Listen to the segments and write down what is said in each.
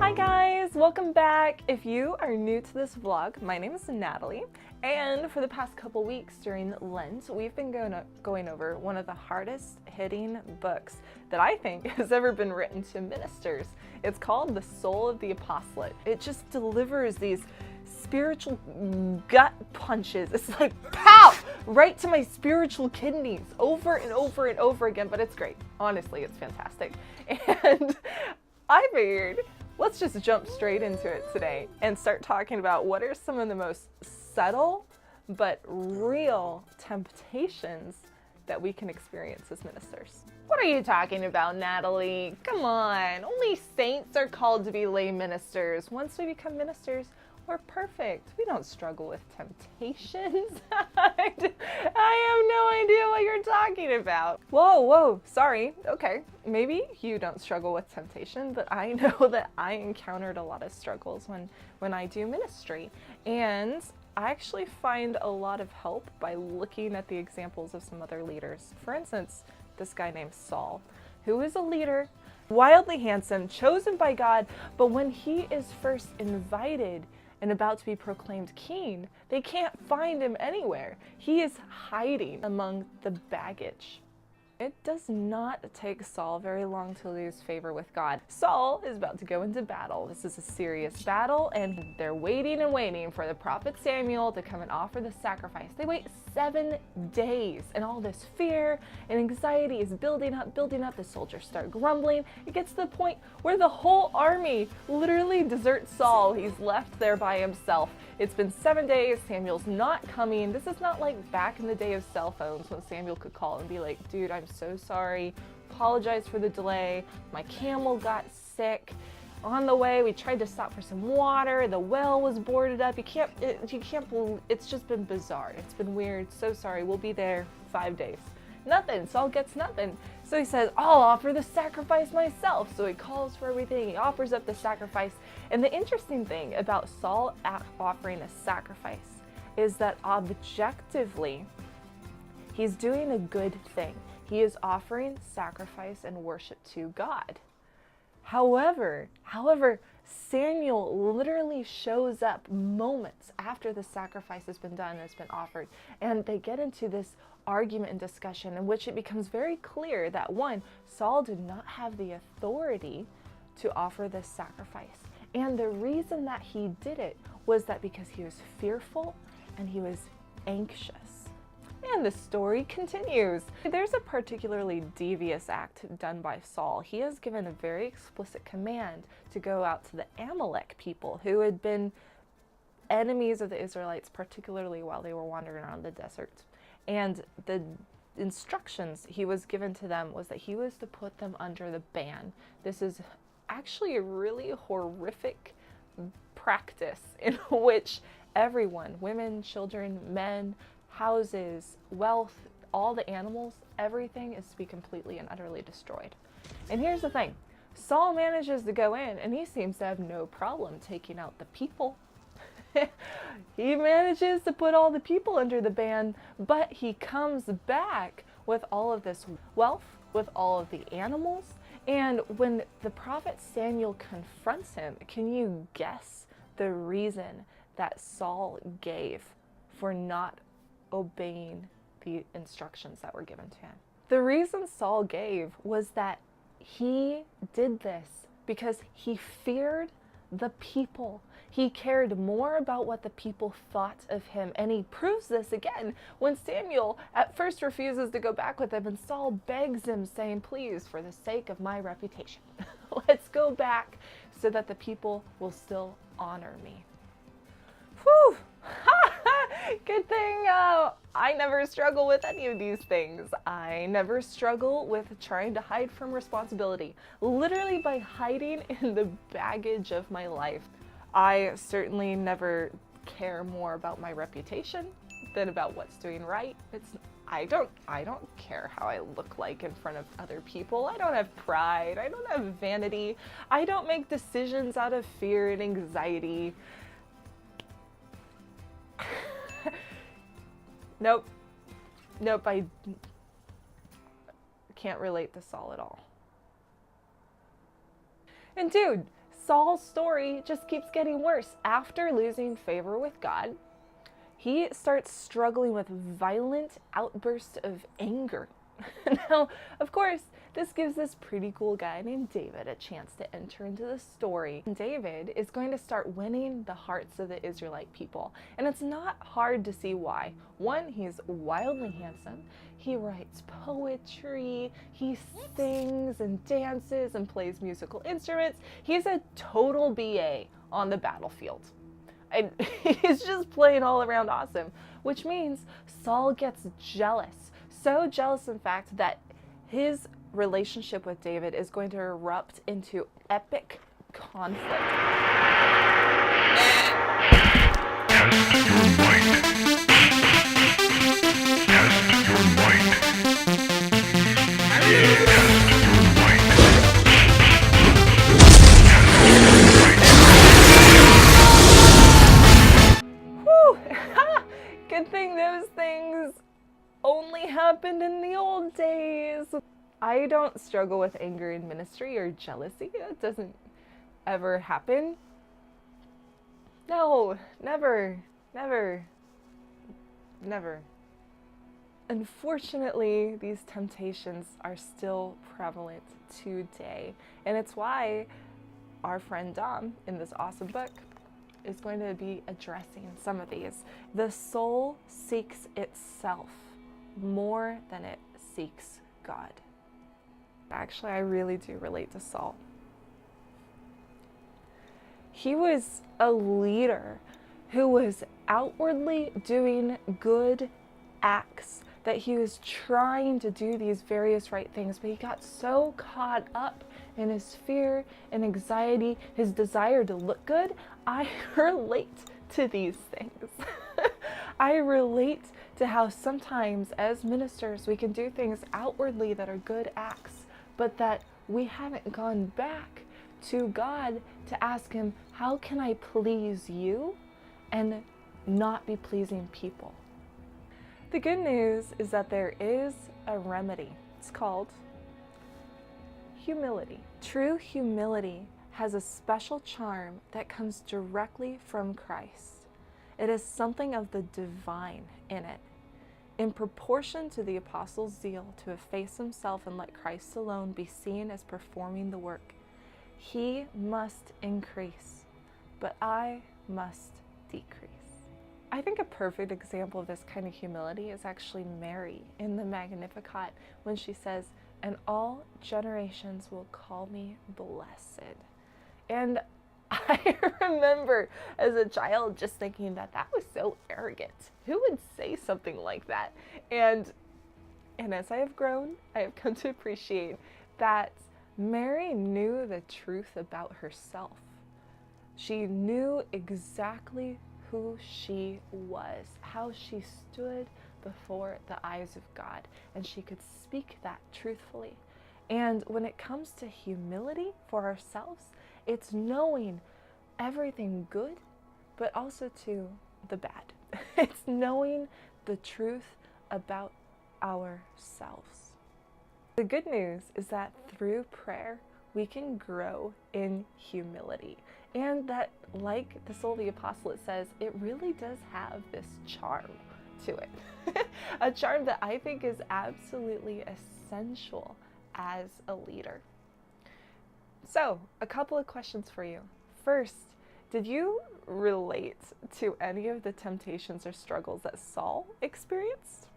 Hi guys, welcome back. If you are new to this vlog, my name is Natalie, and for the past couple weeks during Lent, we've been going over one of the hardest hitting books that I think has ever been written to ministers. It's called The Soul of the Apostolate. It just delivers these spiritual gut punches. It's like pow! Right to my spiritual kidneys over and over and over again, but it's great. Honestly, it's fantastic. And I figured, let's just jump straight into it today and start talking about what are some of the most subtle but real temptations that we can experience as ministers. What are you talking about, Natalie? Come on, only saints are called to be lay ministers. Once we become ministers, we're perfect. We don't struggle with temptations. I have no idea what you're talking about. Whoa, sorry. Okay, maybe you don't struggle with temptation, but I know that I encountered a lot of struggles when I do ministry. And I actually find a lot of help by looking at the examples of some other leaders. For instance, this guy named Saul, who is a leader, wildly handsome, chosen by God, but when he is first invited and about to be proclaimed king, they can't find him anywhere. He is hiding among the baggage. It does not take Saul very long to lose favor with God. Saul is about to go into battle. This is a serious battle, and they're waiting and waiting for the prophet Samuel to come and offer the sacrifice. They wait 7 days, and all this fear and anxiety is building up. The soldiers start grumbling. It gets to the point where the whole army literally deserts Saul. He's left there by himself. It's been 7 days. Samuel's not coming. This is not like back in the day of cell phones when Samuel could call and be like, dude, I'm so sorry. Apologize for the delay. My camel got sick. On the way, we tried to stop for some water. The well was boarded up. You can't believe, it's just been bizarre. It's been weird. So sorry. We'll be there 5 days. Nothing. Saul gets nothing. So he says, I'll offer the sacrifice myself. So he calls for everything. He offers up the sacrifice. And the interesting thing about Saul offering a sacrifice is that objectively, he's doing a good thing. He is offering sacrifice and worship to God. However, Samuel literally shows up moments after the sacrifice has been done and has been offered, and they get into this argument and discussion in which it becomes very clear that one, Saul did not have the authority to offer this sacrifice. And the reason that he did it was that because he was fearful and he was anxious. And the story continues. There's a particularly devious act done by Saul. He has given a very explicit command to go out to the Amalek people who had been enemies of the Israelites, particularly while they were wandering around the desert. And the instructions he was given to them was that he was to put them under the ban. This is actually a really horrific practice in which everyone, women, children, men, houses, wealth, all the animals, everything is to be completely and utterly destroyed. And here's the thing. Saul manages to go in and he seems to have no problem taking out the people. He manages to put all the people under the ban, but he comes back with all of this wealth, with all of the animals. And when the prophet Samuel confronts him, can you guess the reason that Saul gave for not obeying the instructions that were given to him? The reason Saul gave was that he did this because he feared the people. He cared more about what the people thought of him. And he proves this again when Samuel at first refuses to go back with him and Saul begs him, saying, please, for the sake of my reputation, let's go back so that the people will still honor me. Whew! Good thing I never struggle with any of these things. I never struggle with trying to hide from responsibility. Literally by hiding in the baggage of my life. I certainly never care more about my reputation than about what's doing right. I don't care how I look like in front of other people. I don't have pride. I don't have vanity. I don't make decisions out of fear and anxiety. Nope, I can't relate to Saul at all. And dude, Saul's story just keeps getting worse. After losing favor with God, he starts struggling with violent outbursts of anger. Now, of course, this gives this pretty cool guy named David a chance to enter into the story. David is going to start winning the hearts of the Israelite people, and it's not hard to see why. One, he's wildly handsome. He writes poetry, he sings and dances and plays musical instruments. He's a total BA on the battlefield. And he's just plain all around awesome, which means Saul gets jealous. So jealous, in fact, that his relationship with David is going to erupt into epic conflict. Test your might. Test your might. Test your might. Whew! Good thing those things only happened in the old days. I don't struggle with anger in ministry or jealousy. It doesn't ever happen. No, never, never, never. Unfortunately, these temptations are still prevalent today. And it's why our friend Dom in this awesome book is going to be addressing some of these. The soul seeks itself more than it seeks God. Actually, I really do relate to Saul. He was a leader who was outwardly doing good acts, that he was trying to do these various right things, but he got so caught up in his fear and anxiety, his desire to look good. I relate to these things. I relate to how sometimes as ministers we can do things outwardly that are good acts, but that we haven't gone back to God to ask him, how can I please you and not be pleasing people? The good news is that there is a remedy. It's called humility. True humility has a special charm that comes directly from Christ. It is something of the divine in it. In proportion to the apostle's zeal to efface himself and let Christ alone be seen as performing the work, he must increase, but I must decrease. I think a perfect example of this kind of humility is actually Mary in the Magnificat when she says, "And all generations will call me blessed." And I remember as a child just thinking that that was so arrogant. Who would say something like that? And as I have grown, I have come to appreciate that Mary knew the truth about herself. She knew exactly who she was, how she stood before the eyes of God, and she could speak that truthfully. And when it comes to humility for ourselves, it's knowing everything good, but also to the bad. It's knowing the truth about ourselves. The good news is that through prayer, we can grow in humility. And that, like the soul of the apostle, it says, it really does have this charm to it. A charm that I think is absolutely essential as a leader. So, a couple of questions for you. First, did you relate to any of the temptations or struggles that Saul experienced?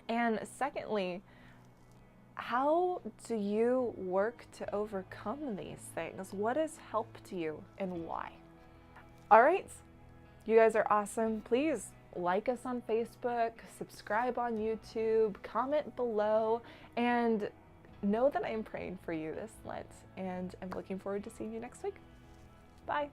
And secondly, how do you work to overcome these things? What has helped you and why? All right, you guys are awesome. Please like us on Facebook, subscribe on YouTube, comment below, and know that I am praying for you this Lent, and I'm looking forward to seeing you next week. Bye.